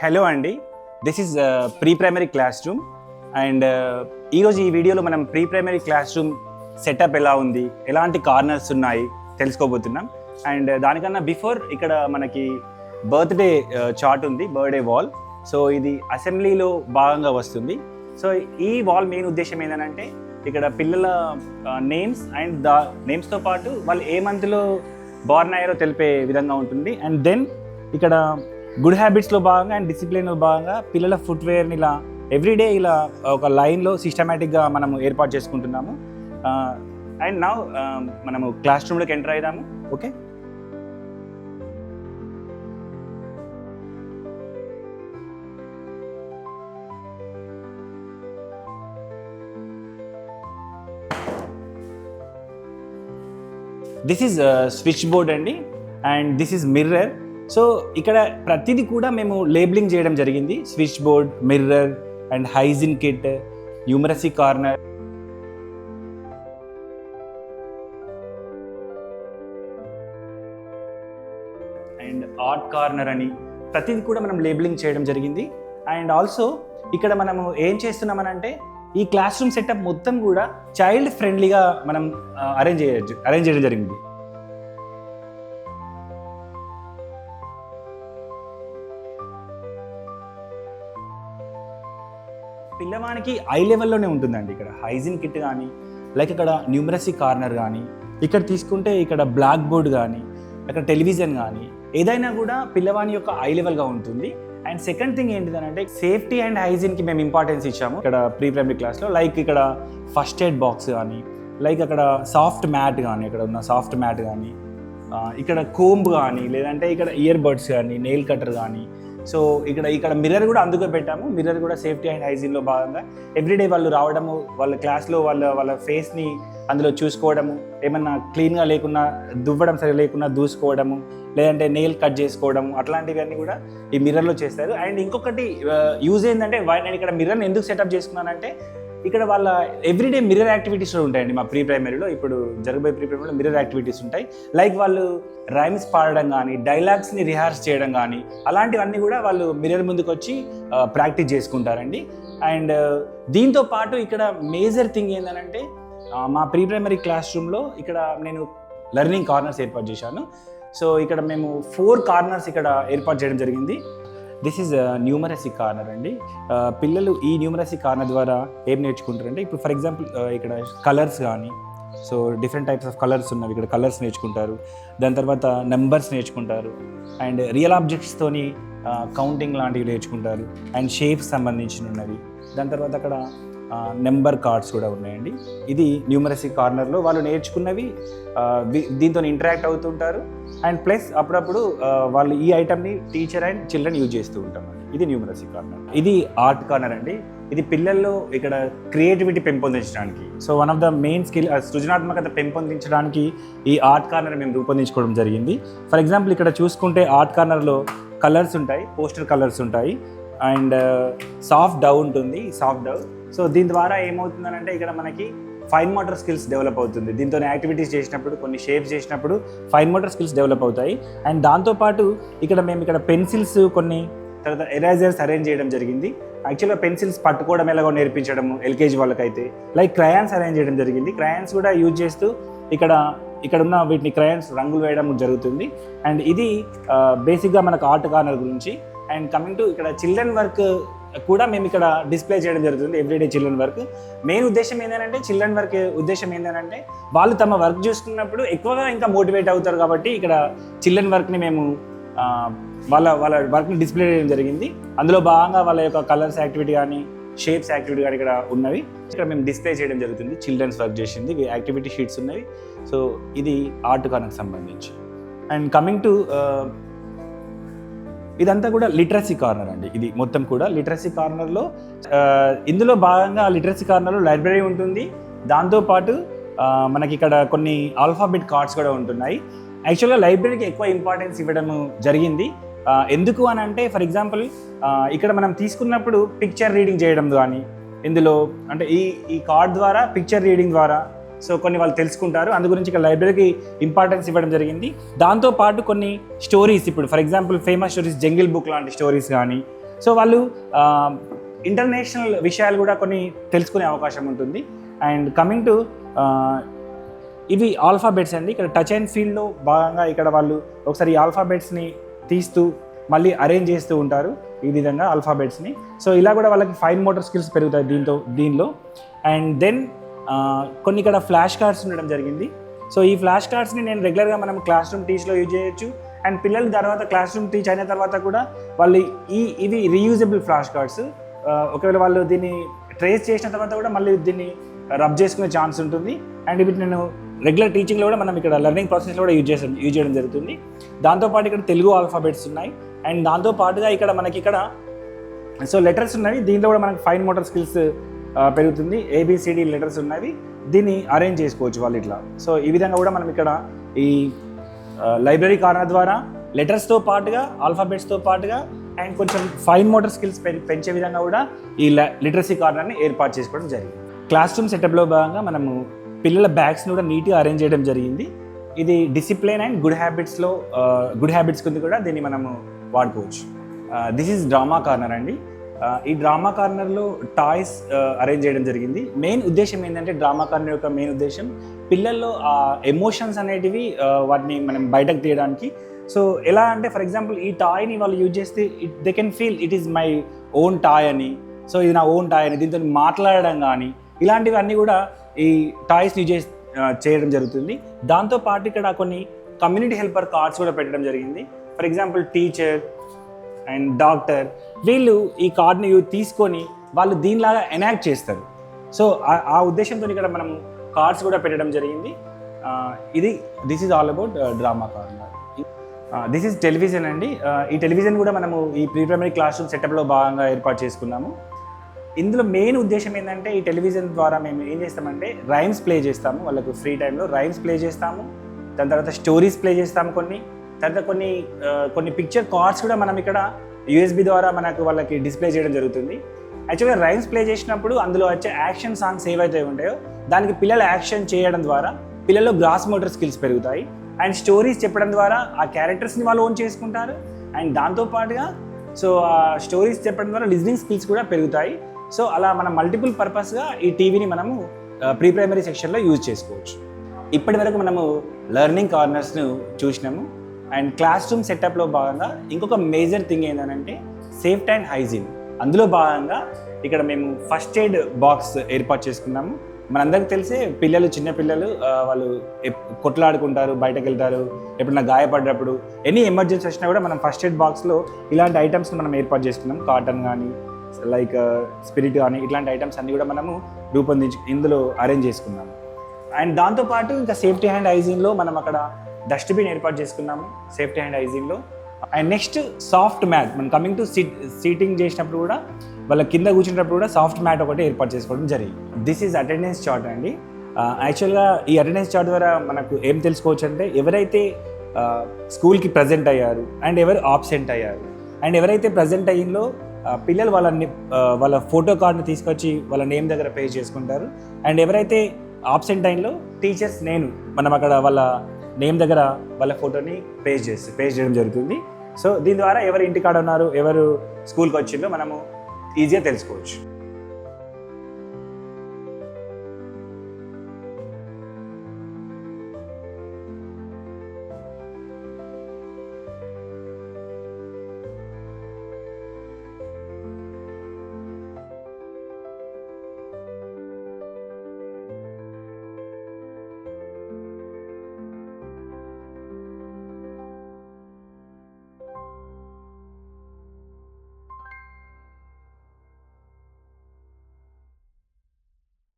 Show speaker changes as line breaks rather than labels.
Hello అండి, this is pre primary class room and ఈరోజు ఈ వీడియోలో మనం pre primary class room setup ఎలా ఉంది, ఎలాంటి కార్నర్స్ ఉన్నాయి తెలుసుకోబోతున్నాం. అండ్ దానికన్నా బిఫోర్ ఇక్కడ మనకి బర్త్డే చార్ట్ ఉంది, బర్త్డే వాల్. సో ఇది అసెంబ్లీలో భాగంగా వస్తుంది. సో ఈ వాల్ మెయిన్ ఉద్దేశం ఏంటంటే ఇక్కడ పిల్లల నేమ్స్ అండ్ నేమ్స్తో పాటు వాళ్ళు ఏ మంత్లో బార్న్ అయ్యారో తెలిపే విధంగా ఉంటుంది. అండ్ దెన్ ఇక్కడ గుడ్ హ్యాబిట్స్లో భాగంగా అండ్ డిసిప్లిన్లో భాగంగా పిల్లల ఫుట్వేర్ని ఇలా ఎవ్రీడే ఇలా ఒక లైన్లో సిస్టమేటిక్గా మనము ఏర్పాటు చేసుకుంటున్నాము. అండ్ నౌ మనము క్లాస్ రూమ్లోకి ఎంటర్ అవుదాము. Okay, this is switch board అండి and this is mirror. So ఇక్కడ ప్రతిదీ కూడా మేము లేబులింగ్ చేయడం జరిగింది. Switch board, mirror and hygiene kit, numeracy corner, and art corner అని ప్రతిదీ కూడా మనం లేబులింగ్ చేయడం జరిగింది. అండ్ ఆల్సో ఇక్కడ మనము ఏం చేస్తున్నామనంటే ఈ క్లాస్ రూమ్ సెటప్ మొత్తం కూడా చైల్డ్ ఫ్రెండ్లీగా మనం అరేంజ్ చేయడం జరిగింది. పిల్లవానికి ఐ లెవెల్లోనే ఉంటుందండి. ఇక్కడ హైజీన్ కిట్ కానీ, లైక్ ఇక్కడ న్యూమరసీ కార్నర్ కానీ, ఇక్కడ తీసుకుంటే ఇక్కడ బ్లాక్ బోర్డ్ కానీ, అక్కడ టెలివిజన్ కానీ, ఏదైనా కూడా పిల్లవాని యొక్క ఐ లెవెల్గా ఉంటుంది. అండ్ సెకండ్ థింగ్ ఏంటిదనంటే సేఫ్టీ అండ్ హైజీన్కి మేము ఇంపార్టెన్స్ ఇచ్చాము ఇక్కడ ప్రీ ప్రైమరీ క్లాస్లో. లైక్ ఇక్కడ ఫస్ట్ ఎయిడ్ బాక్స్ కానీ, లైక్ అక్కడ సాఫ్ట్ మ్యాట్ కానీ, ఇక్కడ ఉన్న సాఫ్ట్ మ్యాట్ కానీ, ఇక్కడ కోంబ్ కానీ, లేదంటే ఇక్కడ ఇయర్ బడ్స్ కానీ, నెయిల్ కటర్ కానీ. సో ఇక్కడ మిర్రర్ కూడా అందుకే పెట్టాము. మిర్రర్ కూడా సేఫ్టీ అండ్ హైజీన్లో భాగంగా ఎవ్రీడే వాళ్ళు రావడము, వాళ్ళ క్లాస్లో వాళ్ళ ఫేస్ని అందులో చూసుకోవడము, ఏమన్నా క్లీన్గా లేకున్నా, దువ్వడం సరిగా లేకున్నా దూసుకోవడము, లేదంటే నెయిల్ కట్ చేసుకోవడము, అట్లాంటివన్నీ కూడా ఈ మిర్రర్లో చేస్తారు. అండ్ ఇంకొకటి యూజ్ ఏంటంటే నేను ఇక్కడ మిర్రర్ని ఎందుకు సెటప్ చేసుకున్నానంటే ఇక్కడ వాళ్ళ ఎవ్రీడే మిర్రర్ యాక్టివిటీస్ ఉంటాయండి మా ప్రీ ప్రైమరీలో. ఇప్పుడు జరగబోయే ప్రీ ప్రైమరీలో మిర్రర్ యాక్టివిటీస్ ఉంటాయి. లైక్ వాళ్ళు రైమ్స్ పాడడం కానీ, డైలాగ్స్ని రిహార్స్ చేయడం కానీ, అలాంటివన్నీ కూడా వాళ్ళు మిర్రర్ ముందుకు వచ్చి ప్రాక్టీస్ చేసుకుంటారండి. అండ్ దీంతో పాటు ఇక్కడ మేజర్ థింగ్ ఏంటంటే మా ప్రీ ప్రైమరీ క్లాస్ రూమ్లో ఇక్కడ నేను లెర్నింగ్ కార్నర్స్ ఏర్పాటు చేశాను. సో ఇక్కడ మేము 4 కార్నర్స్ ఇక్కడ ఏర్పాటు చేయడం జరిగింది. దిస్ ఈజ్ న్యూమరసీ కార్నర్ అండి. పిల్లలు ఈ న్యూమరసీ కార్నర్ ద్వారా ఏం నేర్చుకుంటారంటే ఇప్పుడు ఫర్ ఎగ్జాంపుల్ ఇక్కడ కలర్స్ కానీ, so different types of colours ఉన్నవి, ఇక్కడ కలర్స్ నేర్చుకుంటారు. దాని తర్వాత నెంబర్స్ నేర్చుకుంటారు. అండ్ రియల్ ఆబ్జెక్ట్స్తోని కౌంటింగ్ లాంటివి నేర్చుకుంటారు. అండ్ షేప్స్ సంబంధించినవి. దాని తర్వాత అక్కడ నెంబర్ కార్డ్స్ కూడా ఉన్నాయండి. ఇది న్యూమరసీ కార్నర్లో వాళ్ళు నేర్చుకున్నవి దీంతో ఇంటరాక్ట్ అవుతుంటారు. అండ్ ప్లస్ అప్పుడప్పుడు వాళ్ళు ఈ ఐటమ్ని టీచర్ అండ్ చిల్డ్రన్ యూజ్ చేస్తూ ఉంటారు. ఇది న్యూమరసీ కార్నర్. ఇది ఆర్ట్ కార్నర్ అండి. ఇది పిల్లల్లో ఇక్కడ క్రియేటివిటీ పెంపొందించడానికి, so one of the main skill సృజనాత్మకత పెంపొందించడానికి ఈ ఆర్ట్ కార్నర్ మేము రూపొందించుకోవడం జరిగింది. ఫర్ ఎగ్జాంపుల్ ఇక్కడ చూసుకుంటే ఆర్ట్ కార్నర్లో కలర్స్ ఉంటాయి, పోస్టర్ కలర్స్ ఉంటాయి, అండ్ సాఫ్ట్ డవ్ ఉంటుంది, సాఫ్ట్ డవ్. సో దీని ద్వారా ఏమవుతుందనంటే ఇక్కడ మనకి ఫైన్ మోటార్ స్కిల్స్ డెవలప్ అవుతుంది. దీంతో యాక్టివిటీస్ చేసినప్పుడు, కొన్ని షేప్స్ చేసినప్పుడు ఫైన్ మోటార్ స్కిల్స్ డెవలప్ అవుతాయి. అండ్ దాంతోపాటు మేము ఇక్కడ పెన్సిల్స్, కొన్ని తర్వాత ఎరేజర్స్ అరేంజ్ చేయడం జరిగింది. యాక్చువల్గా పెన్సిల్స్ పట్టుకోవడం ఎలాగో నేర్పించడము ఎల్కేజీ వాళ్ళకైతే, లైక్ క్రయాన్స్ అరేంజ్ చేయడం జరిగింది. క్రయాన్స్ కూడా యూజ్ చేస్తూ ఇక్కడ ఉన్న వీటిని క్రయాన్స్ రంగులు వేయడం జరుగుతుంది. అండ్ ఇది బేసిక్గా మనకు ఆర్ట్ కార్నర్ గురించి. అండ్ కమింగ్ టు ఇక్కడ చిల్డ్రన్ వర్క్ కూడా మేము ఇక్కడ డిస్ప్లే చేయడం జరుగుతుంది, ఎవ్రీడే చిల్డ్రన్ వర్క్. మెయిన్ ఉద్దేశం ఏంటంటే చిల్డ్రన్ వర్క్ ఉద్దేశం ఏంటంటే వాళ్ళు తమ వర్క్ చూసుకున్నప్పుడు ఎక్కువగా ఇంకా మోటివేట్ అవుతారు. కాబట్టి ఇక్కడ చిల్డ్రన్ వర్క్ని మేము వాళ్ళ వర్క్ని డిస్ప్లే చేయడం జరిగింది. అందులో భాగంగా వాళ్ళ యొక్క కలర్స్ యాక్టివిటీ కానీ, షేప్స్ యాక్టివిటీ కానీ ఇక్కడ ఉన్నవి ఇక్కడ మేము డిస్ప్లే చేయడం జరుగుతుంది. చిల్డ్రన్స్ వర్క్ చేసింది, యాక్టివిటీ షీట్స్ ఉన్నవి. సో ఇది ఆర్ట్ కార్నర్కి సంబంధించి. అండ్ కమింగ్ టు ఇదంతా కూడా లిటరసీ కార్నర్ అండి. ఇది మొత్తం కూడా లిటరసీ కార్నర్లో ఇందులో భాగంగా లిటరసీ కార్నర్లో లైబ్రరీ ఉంటుంది. దాంతోపాటు మనకి ఇక్కడ కొన్ని ఆల్ఫాబెట్ కార్డ్స్ కూడా ఉంటున్నాయి. యాక్చువల్గా లైబ్రరీకి ఎక్కువ ఇంపార్టెన్స్ ఇవ్వడం జరిగింది. ఎందుకు అని అంటే ఫర్ ఎగ్జాంపుల్ ఇక్కడ మనం తీసుకున్నప్పుడు పిక్చర్ రీడింగ్ చేయడం కానీ, ఇందులో అంటే ఈ కార్డ్ ద్వారా పిక్చర్ రీడింగ్ ద్వారా సో కొన్ని వాళ్ళు తెలుసుకుంటారు. అందు గురించి ఇక్కడ లైబ్రరీకి ఇంపార్టెన్స్ ఇవ్వడం జరిగింది. దాంతోపాటు కొన్ని స్టోరీస్, ఇప్పుడు for example famous stories, jungle book లాంటి స్టోరీస్ కానీ, సో వాళ్ళు ఇంటర్నేషనల్ విషయాలు కూడా కొన్ని తెలుసుకునే అవకాశం ఉంటుంది. అండ్ కమింగ్ టు ఇవి ఆల్ఫాబెట్స్ అండి. ఇక్కడ టచ్ అండ్ ఫీల్డ్లో భాగంగా ఇక్కడ వాళ్ళు ఒకసారి ఈ ఆల్ఫాబెట్స్ని తీస్తూ మళ్ళీ అరేంజ్ చేస్తూ ఉంటారు ఈ విధంగా ఆల్ఫాబెట్స్ని. సో ఇలా కూడా వాళ్ళకి ఫైన్ మోటార్ స్కిల్స్ పెరుగుతాయి దీనిలో. అండ్ దెన్ కొన్ని ఇక్కడ ఫ్లాష్ కార్డ్స్ ఉండడం జరిగింది. సో ఈ ఫ్లాష్ కార్డ్స్ని నేను రెగ్యులర్గా మనం క్లాస్ రూమ్ టీచ్లో యూజ్ చేయొచ్చు. అండ్ పిల్లలు తర్వాత క్లాస్ రూమ్ టీచ్ అయిన తర్వాత కూడా వాళ్ళు ఇవి రీయూజబుల్ ఫ్లాష్ కార్డ్స్. ఒకవేళ వాళ్ళు దీన్ని ట్రేస్ చేసిన తర్వాత కూడా మళ్ళీ దీన్ని రబ్ చేసుకునే ఛాన్స్ ఉంటుంది. అండ్ వీటి నేను రెగ్యులర్ టీచింగ్లో కూడా మనం ఇక్కడ లెర్నింగ్ ప్రాసెస్లో కూడా యూజ్ చేయడం జరుగుతుంది. దాంతోపాటు ఇక్కడ తెలుగు ఆల్ఫాబెట్స్ ఉన్నాయి. అండ్ దాంతోపాటుగా ఇక్కడ మనకి సో లెటర్స్ ఉన్నాయి. దీంట్లో కూడా మనకి ఫైన్ మోటార్ స్కిల్స్ పెరుగుతుంది. ABCD లెటర్స్ ఉన్నవి, దీన్ని అరేంజ్ చేసుకోవచ్చు వాళ్ళు ఇట్లా. సో ఈ విధంగా కూడా మనం ఇక్కడ ఈ లైబ్రరీ కార్నర్ ద్వారా లెటర్స్తో పాటుగా ఆల్ఫాబెట్స్తో పాటుగా అండ్ కొంచెం ఫైన్ మోటార్ స్కిల్స్ పెంచే విధంగా కూడా ఈ లిటరసీ కార్నర్ని ఏర్పాటు చేసుకోవడం జరిగింది. క్లాస్ రూమ్ సెటప్లో భాగంగా మనము పిల్లల బ్యాగ్స్ని కూడా నీట్గా అరేంజ్ చేయడం జరిగింది. ఇది డిసిప్లిన్ అండ్ గుడ్ హ్యాబిట్స్ కింద కూడా దీన్ని మనము వాడుకోవచ్చు. దిస్ ఈజ్ డ్రామా కార్నర్ అండి. ఈ డ్రామా కార్నర్లో టాయ్స్ అరేంజ్ చేయడం జరిగింది. మెయిన్ ఉద్దేశం ఏంటంటే డ్రామా కార్నర్ యొక్క మెయిన్ ఉద్దేశం పిల్లల్లో ఆ ఎమోషన్స్ అనేటివి వాటిని మనం బయటకు తీయడానికి. సో ఎలా అంటే ఫర్ ఎగ్జాంపుల్ ఈ టాయ్ని వాళ్ళు యూజ్ చేస్తే they can feel it is my own toy అని. సో ఇది నా ఓన్ టాయ్ అని దీంతో మాట్లాడడం కానీ ఇలాంటివన్నీ కూడా ఈ టాయ్స్ని యూజ్ చేయడం జరుగుతుంది. దాంతోపాటు ఇక్కడ కొన్ని కమ్యూనిటీ హెల్పర్ కార్డ్స్ కూడా పెట్టడం జరిగింది. For example teacher and doctor, వీళ్ళు ఈ కార్డ్ని తీసుకొని వాళ్ళు దీనిలాగా ఎనాక్ట్ చేస్తారు. సో ఆ ఉద్దేశంతో ఇక్కడ మనం కార్డ్స్ కూడా పెట్టడం జరిగింది. This is all about drama corner. This is television అండి. ఈ టెలివిజన్ కూడా మనము ఈ ప్రీ ప్రైమరీ క్లాస్ రూమ్ సెటప్లో భాగంగా ఏర్పాటు చేసుకున్నాము. ఇందులో మెయిన్ ఉద్దేశం ఏంటంటే ఈ టెలివిజన్ ద్వారా మేము ఏం చేస్తామంటే రైమ్స్ ప్లే చేస్తాము. వాళ్ళకు ఫ్రీ టైంలో రైమ్స్ ప్లే చేస్తాము. దాని తర్వాత స్టోరీస్ ప్లే చేస్తాము. తర్వాత కొన్ని పిక్చర్ కార్డ్స్ కూడా మనం ఇక్కడ USB ద్వారా వాళ్ళకి డిస్ప్లే చేయడం జరుగుతుంది. యాక్చువల్గా రైమ్స్ ప్లే చేసినప్పుడు అందులో వచ్చే యాక్షన్ సాంగ్స్ ఏవైతే ఉంటాయో దానికి పిల్లలు యాక్షన్ చేయడం ద్వారా పిల్లల్లో గ్రాస్ మోటార్ స్కిల్స్ పెరుగుతాయి. అండ్ స్టోరీస్ చెప్పడం ద్వారా ఆ క్యారెక్టర్స్ని వాళ్ళు ఓన్ చేసుకుంటారు. అండ్ దాంతోపాటుగా సో ఆ స్టోరీస్ చెప్పడం ద్వారా లిజనింగ్ స్కిల్స్ కూడా పెరుగుతాయి. సో అలా మనం మల్టిపుల్ పర్పస్గా ఈ టీవీని మనము ప్రీ ప్రైమరీ సెక్షన్లో యూజ్ చేసుకోవచ్చు. ఇప్పటి వరకు మనము లెర్నింగ్ కార్నర్స్ను చూసినాము. అండ్ క్లాస్ రూమ్ సెటప్లో భాగంగా ఇంకొక మేజర్ థింగ్ ఏంటంటే సేఫ్టీ అండ్ హైజీన్. అందులో భాగంగా ఇక్కడ మేము ఫస్ట్ ఎయిడ్ బాక్స్ ఏర్పాటు చేసుకున్నాము. మనందరికీ తెలిసే చిన్న పిల్లలు వాళ్ళు కొట్లాడుకుంటారు, బయటకు వెళ్తారు, ఎప్పుడైనా గాయపడ్డప్పుడు ఎనీ ఎమర్జెన్సీ వచ్చినా కూడా మనం ఫస్ట్ ఎయిడ్ బాక్స్లో ఇలాంటి ఐటమ్స్ని మనం ఏర్పాటు చేసుకున్నాం. కాటన్ కానీ లైక్ స్పిరిట్ కానీ ఇట్లాంటి ఐటమ్స్ అన్నీ కూడా మనము రూపొందించి ఇందులో అరేంజ్ చేసుకున్నాము. అండ్ దాంతోపాటు ఇంకా సేఫ్టీ అండ్ హైజీన్లో మనం అక్కడ డస్ట్బిన్ ఏర్పాటు చేసుకున్నాము సేఫ్టీ అండ్ హైజీన్లో. And next soft mat. మనం కమింగ్ టు సీటింగ్ చేసినప్పుడు కూడా వాళ్ళ కింద కూర్చునేటప్పుడు కూడా సాఫ్ట్ మ్యాట్ ఒకటి ఏర్పాటు చేసుకోవడం జరిగింది. దిస్ ఈజ్ అటెండెన్స్ చార్ట్ అండి. యాక్చువల్గా ఈ అటెండెన్స్ చార్ట్ ద్వారా మనకు ఏం తెలుసుకోవచ్చు అంటే ఎవరైతే స్కూల్కి ప్రజెంట్ అయ్యారు అండ్ ఎవరు ఆబ్సెంట్ అయ్యారు. అండ్ ఎవరైతే ప్రజెంట్ అయ్యిందో పిల్లలు వాళ్ళ ఫోటో కార్డ్ని తీసుకొచ్చి వాళ్ళ నేమ్ దగ్గర పే చేసుకుంటారు. అండ్ ఎవరైతే ఆబ్సెంట్ టైంలో టీచర్స్ మనం అక్కడ వాళ్ళ నేమ్ దగ్గర వాళ్ళ ఫోటోని పేస్ట్ చేయడం జరుగుతుంది. సో దీని ద్వారా ఎవరు ఇంటికాడ ఉన్నారు, ఎవరు స్కూల్కి వచ్చిందో మనము ఈజీగా తెలుసుకోవచ్చు.